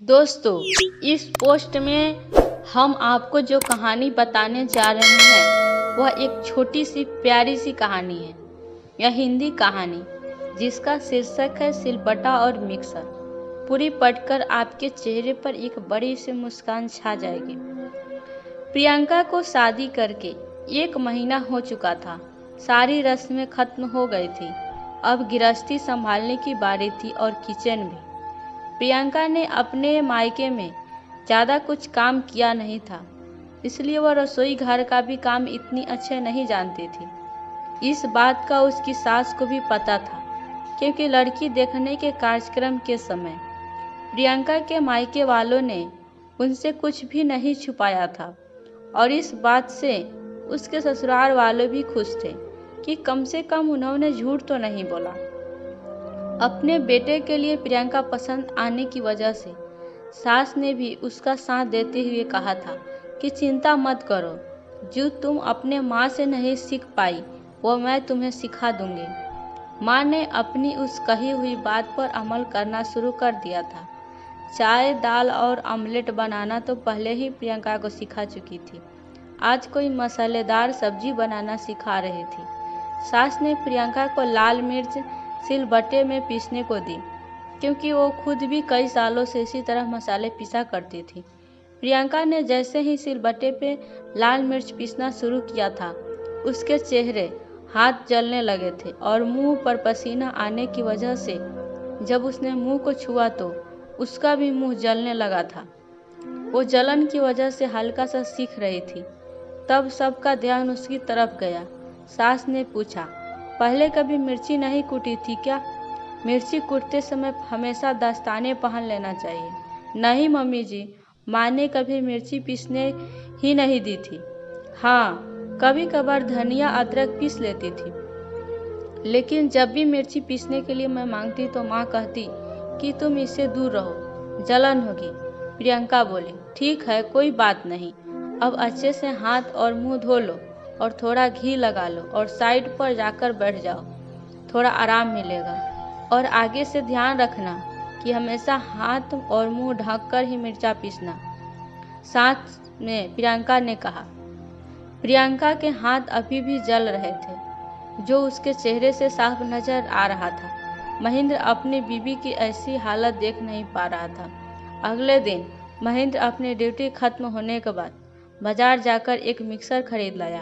दोस्तों, इस पोस्ट में हम आपको जो कहानी बताने जा रहे हैं वह एक छोटी सी प्यारी सी कहानी है। यह हिंदी कहानी जिसका शीर्षक है सिलबट्टा और मिक्सर। पूरी पढ़कर आपके चेहरे पर एक बड़ी सी मुस्कान छा जाएगी। प्रियंका को शादी करके 1 महीना हो चुका था। सारी रस्में खत्म हो गई थी। अब गृहस्थी संभालने की बारी थी और किचन भी। प्रियंका ने अपने मायके में ज़्यादा कुछ काम किया नहीं था, इसलिए वह रसोई घर का भी काम इतनी अच्छे नहीं जानती थी। इस बात का उसकी सास को भी पता था, क्योंकि लड़की देखने के कार्यक्रम के समय प्रियंका के मायके वालों ने उनसे कुछ भी नहीं छुपाया था और इस बात से उसके ससुराल वाले भी खुश थे कि कम से कम उन्होंने झूठ तो नहीं बोला। अपने बेटे के लिए प्रियंका पसंद आने की वजह से सास ने भी उसका साथ देते हुए कहा था कि चिंता मत करो, जो तुम अपने माँ से नहीं सीख पाई वो मैं तुम्हें सिखा दूंगी। माँ ने अपनी उस कही हुई बात पर अमल करना शुरू कर दिया था। चाय, दाल और ऑमलेट बनाना तो पहले ही प्रियंका को सिखा चुकी थी। आज कोई मसालेदार सब्जी बनाना सिखा रही थी। सास ने प्रियंका को लाल मिर्च सिलबट्टे में पीसने को दी, क्योंकि वो खुद भी कई सालों से इसी तरह मसाले पीसा करती थी। प्रियंका ने जैसे ही सिलबट्टे पे लाल मिर्च पीसना शुरू किया था, उसके चेहरे हाथ जलने लगे थे और मुंह पर पसीना आने की वजह से जब उसने मुंह को छुआ तो उसका भी मुंह जलने लगा था। वो जलन की वजह से हल्का सा सीख रही थी। तब सबका ध्यान उसकी तरफ गया। सास ने पूछा, पहले कभी मिर्ची नहीं कूटी थी क्या? मिर्ची कूटते समय हमेशा दस्ताने पहन लेना चाहिए। नहीं मम्मी जी, माँ ने कभी मिर्ची पीसने ही नहीं दी थी। हाँ, कभी कभार धनिया अदरक पीस लेती थी, लेकिन जब भी मिर्ची पीसने के लिए मैं मांगती तो माँ कहती कि तुम इससे दूर रहो, जलन होगी। प्रियंका बोली, ठीक है, कोई बात नहीं। अब अच्छे से हाथ और मुंह धो लो और थोड़ा घी लगा लो और साइड पर जाकर बैठ जाओ, थोड़ा आराम मिलेगा। और आगे से ध्यान रखना कि हमेशा हाथ और मुंह ढककर ही मिर्चा पीसना, साथ में प्रियंका ने कहा। प्रियंका के हाथ अभी भी जल रहे थे, जो उसके चेहरे से साफ नजर आ रहा था। महेंद्र अपनी बीवी की ऐसी हालत देख नहीं पा रहा था। अगले दिन महेंद्र अपनी ड्यूटी खत्म होने के बाद बाजार जाकर एक मिक्सर खरीद लाया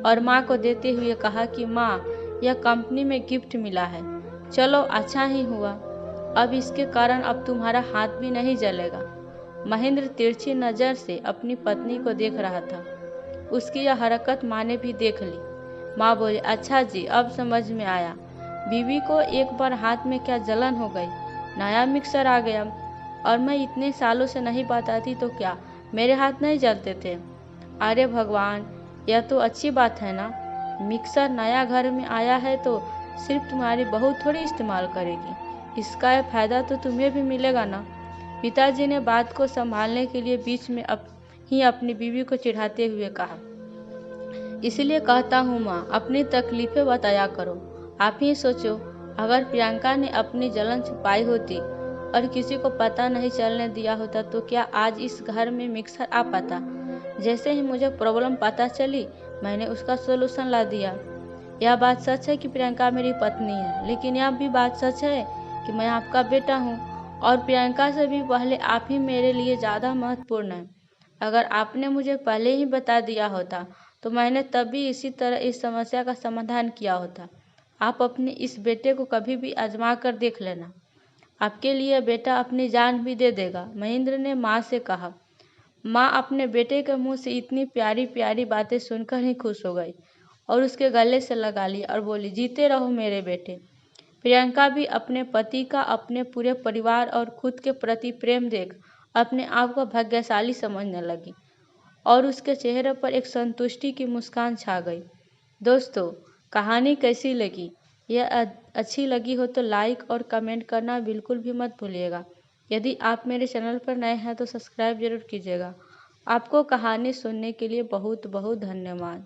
और माँ को देते हुए कहा कि माँ, यह कंपनी में गिफ्ट मिला है, चलो अच्छा ही हुआ। अब इसके कारण अब तुम्हारा हाथ भी नहीं जलेगा। महेंद्र तिरछी नज़र से अपनी पत्नी को देख रहा था। उसकी यह हरकत माँ ने भी देख ली। माँ बोली, अच्छा जी, अब समझ में आया। बीवी को एक बार हाथ में क्या जलन हो गई, नया मिक्सर आ गया और मैं इतने सालों से नहीं बताती तो क्या मेरे हाथ नहीं जलते थे? अरे भगवान, यह तो अच्छी बात है ना। मिक्सर नया घर में आया है तो सिर्फ तुम्हारी बहू थोड़ी इस्तेमाल करेगी, इसका यह फायदा तो तुम्हें भी मिलेगा ना। पिताजी ने बात को संभालने के लिए बीच में ही अपनी बीवी को चिढ़ाते हुए कहा, इसलिए कहता हूँ माँ, अपनी तकलीफें बताया करो। आप ही सोचो, अगर प्रियंका ने अपनी जलन छुपाई होती और किसी को पता नहीं चलने दिया होता तो क्या आज इस घर में मिक्सर आ पाता? जैसे ही मुझे प्रॉब्लम पता चली, मैंने उसका सोल्यूशन ला दिया। यह बात सच है कि प्रियंका मेरी पत्नी है, लेकिन यह भी बात सच है कि मैं आपका बेटा हूँ और प्रियंका से भी पहले आप ही मेरे लिए ज़्यादा महत्वपूर्ण है। अगर आपने मुझे पहले ही बता दिया होता तो मैंने तब भी इसी तरह इस समस्या का समाधान किया होता। आप अपने इस बेटे को कभी भी आजमा कर देख लेना, आपके लिए बेटा अपनी जान भी दे देगा। महेंद्र ने माँ से कहा। माँ अपने बेटे के मुंह से इतनी प्यारी प्यारी बातें सुनकर ही खुश हो गई और उसके गले से लगा ली और बोली, जीते रहो मेरे बेटे। प्रियंका भी अपने पति का अपने पूरे परिवार और खुद के प्रति प्रेम देख अपने आप को भाग्यशाली समझने लगी और उसके चेहरे पर एक संतुष्टि की मुस्कान छा गई। दोस्तों, कहानी कैसी लगी? यह अच्छी लगी हो तो लाइक और कमेंट करना बिल्कुल भी मत भूलिएगा। यदि आप मेरे चैनल पर नए हैं तो सब्सक्राइब जरूर कीजिएगा। आपको कहानी सुनने के लिए बहुत बहुत धन्यवाद।